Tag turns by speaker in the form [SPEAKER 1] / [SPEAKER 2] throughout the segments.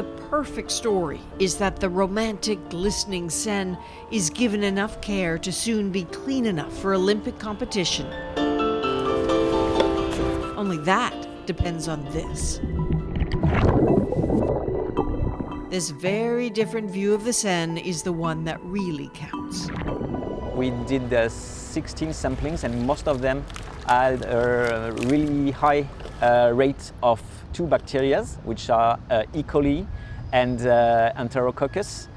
[SPEAKER 1] The perfect story is that the romantic, glistening Seine is given enough care to soon be clean enough for Olympic competition. Only that depends on this. This very different view of the Seine is the one that really counts.
[SPEAKER 2] We did 16 samplings, and most of them had a really high rate of two bacteria, which are E. coli and Enterococcus.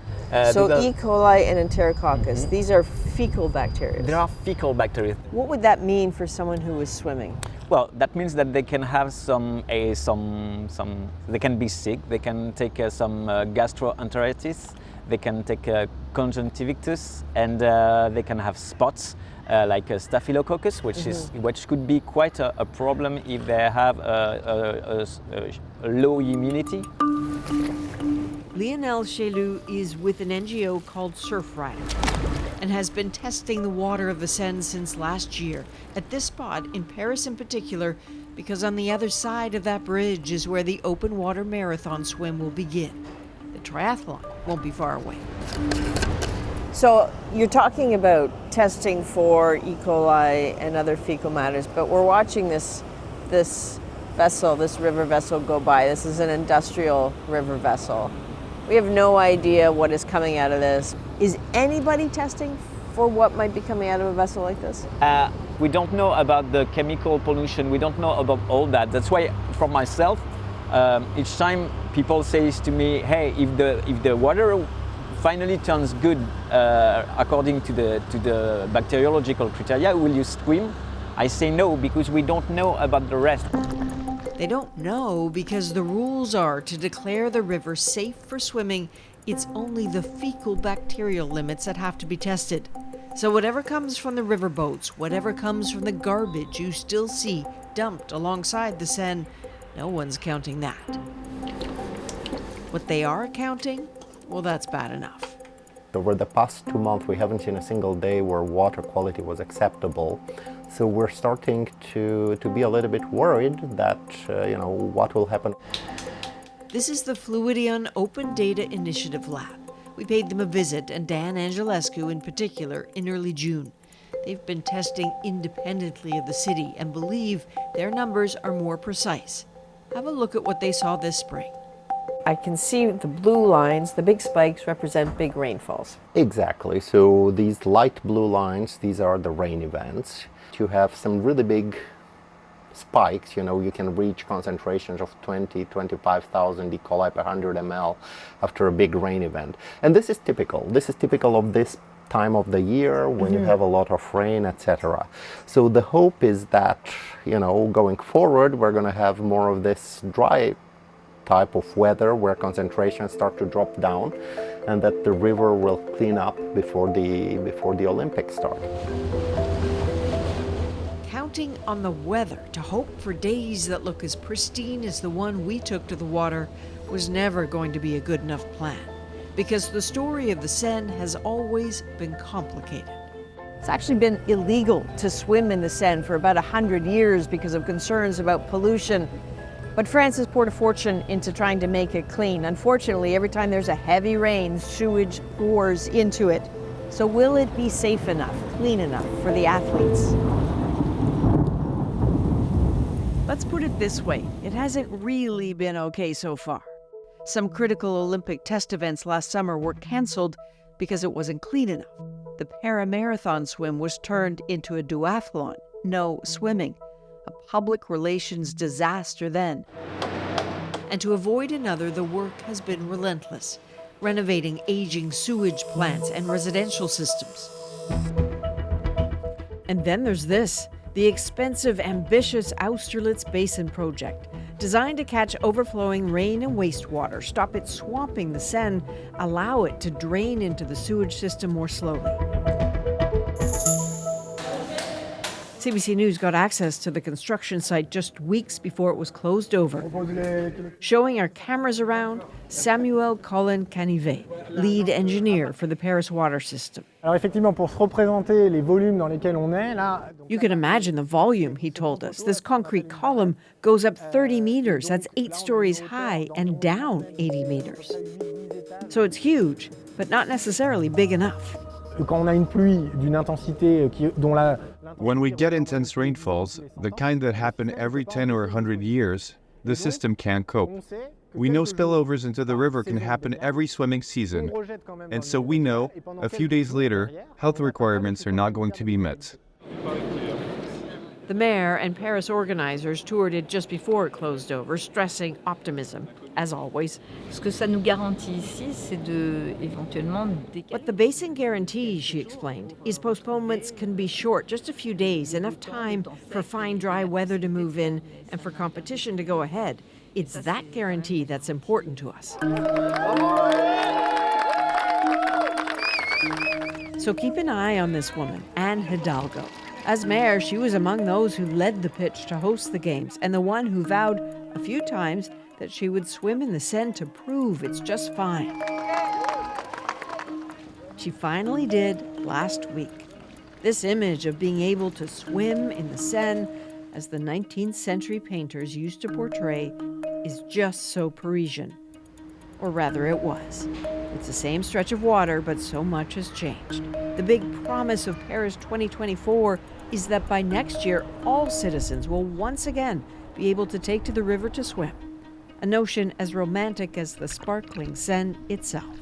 [SPEAKER 3] So E. coli and Enterococcus, these are fecal bacteria.
[SPEAKER 2] They are fecal bacteria.
[SPEAKER 3] What would that mean for someone who is swimming?
[SPEAKER 2] Well, that means that they can have they can be sick, they can take some gastroenteritis, they can take conjunctivitis, and they can have spots like Staphylococcus, which could be quite a problem if they have a low immunity.
[SPEAKER 1] Lionel Chelou is with an NGO called Surfrider and has been testing the water of the Seine since last year, at this spot in Paris in particular, because on the other side of that bridge is where the open water marathon swim will begin. The triathlon won't be far away.
[SPEAKER 3] So you're talking about testing for E. coli and other fecal matters, but we're watching this vessel, this river vessel go by. This is an industrial river vessel. We have no idea what is coming out of this. Is anybody testing for what might be coming out of a vessel like this?
[SPEAKER 2] We don't know about the chemical pollution. We don't know about all that. That's why, for myself, each time people say to me, "Hey, if the water finally turns good according to the bacteriological criteria, will you swim?" I say no, because we don't know about the rest.
[SPEAKER 1] They don't know because the rules are to declare the river safe for swimming. It's only the fecal bacterial limits that have to be tested. So whatever comes from the river boats, whatever comes from the garbage you still see dumped alongside the Seine, no one's counting that. What they are counting, well, that's bad enough.
[SPEAKER 4] Over the past 2 months, we haven't seen a single day where water quality was acceptable. So we're starting to be a little bit worried that, what will happen.
[SPEAKER 1] This is the Fluidion Open Data Initiative Lab. We paid them a visit, and Dan Angelescu in particular, in early June. They've been testing independently of the city and believe their numbers are more precise. Have a look at what they saw this spring.
[SPEAKER 3] I can see the blue lines, the big spikes represent big rainfalls.
[SPEAKER 4] Exactly. So these light blue lines, these are the rain events. You have some really big spikes, you can reach concentrations of 25,000 E. coli per 100 ml after a big rain event. And this is typical. This is typical of this time of the year when you have a lot of rain, etc. So the hope is that, going forward, we're going to have more of this dry type of weather where concentrations start to drop down, and that the river will clean up before the Olympics start.
[SPEAKER 1] Counting on the weather to hope for days that look as pristine as the one we took to the water was never going to be a good enough plan, because the story of the Seine has always been complicated.
[SPEAKER 3] It's actually been illegal to swim in the Seine for about 100 years because of concerns about pollution. But France has poured a fortune into trying to make it clean. Unfortunately, every time there's a heavy rain, sewage pours into it. So will it be safe enough, clean enough for the athletes?
[SPEAKER 1] Let's put it this way, it hasn't really been okay so far. Some critical Olympic test events last summer were canceled because it wasn't clean enough. The paramarathon swim was turned into a duathlon, no swimming. A public relations disaster then. And to avoid another, the work has been relentless, renovating aging sewage plants and residential systems. And then there's this, the expensive, ambitious Austerlitz Basin project, designed to catch overflowing rain and wastewater, stop it swamping the Seine, allow it to drain into the sewage system more slowly. CBC News got access to the construction site just weeks before it was closed over. Showing our cameras around, Samuel Colin Canivet, lead engineer for the Paris water system.
[SPEAKER 5] Alors effectivement, pour se représenter les volumes dans lesquels on est, là...
[SPEAKER 1] You can imagine the volume, he told us. This concrete column goes up 30 meters. That's 8 stories high and down 80 meters. So it's huge, but not necessarily big enough.
[SPEAKER 5] Quand on a une pluie d'une intensité dont la...
[SPEAKER 6] When we get intense rainfalls, the kind that happen every 10 or 100 years, the system can't cope. We know spillovers into the river can happen every swimming season, and so we know, a few days later, health requirements are not going to be met.
[SPEAKER 1] The mayor and Paris organizers toured it just before it closed over, stressing optimism, as always.
[SPEAKER 7] Ce que ça nous garantit ici, c'est de éventuellement
[SPEAKER 1] What the basin guarantees, she explained, is postponements can be short, just a few days, enough time for fine, dry weather to move in and for competition to go ahead. It's that guarantee that's important to us. So keep an eye on this woman, Anne Hidalgo. As mayor, she was among those who led the pitch to host the games and the one who vowed a few times that she would swim in the Seine to prove it's just fine. She finally did last week. This image of being able to swim in the Seine, as the 19th century painters used to portray, is just so Parisian. Or rather, it was. It's the same stretch of water, but so much has changed. The big promise of Paris 2024 is that by next year, all citizens will once again be able to take to the river to swim. A notion as romantic as the sparkling Seine itself.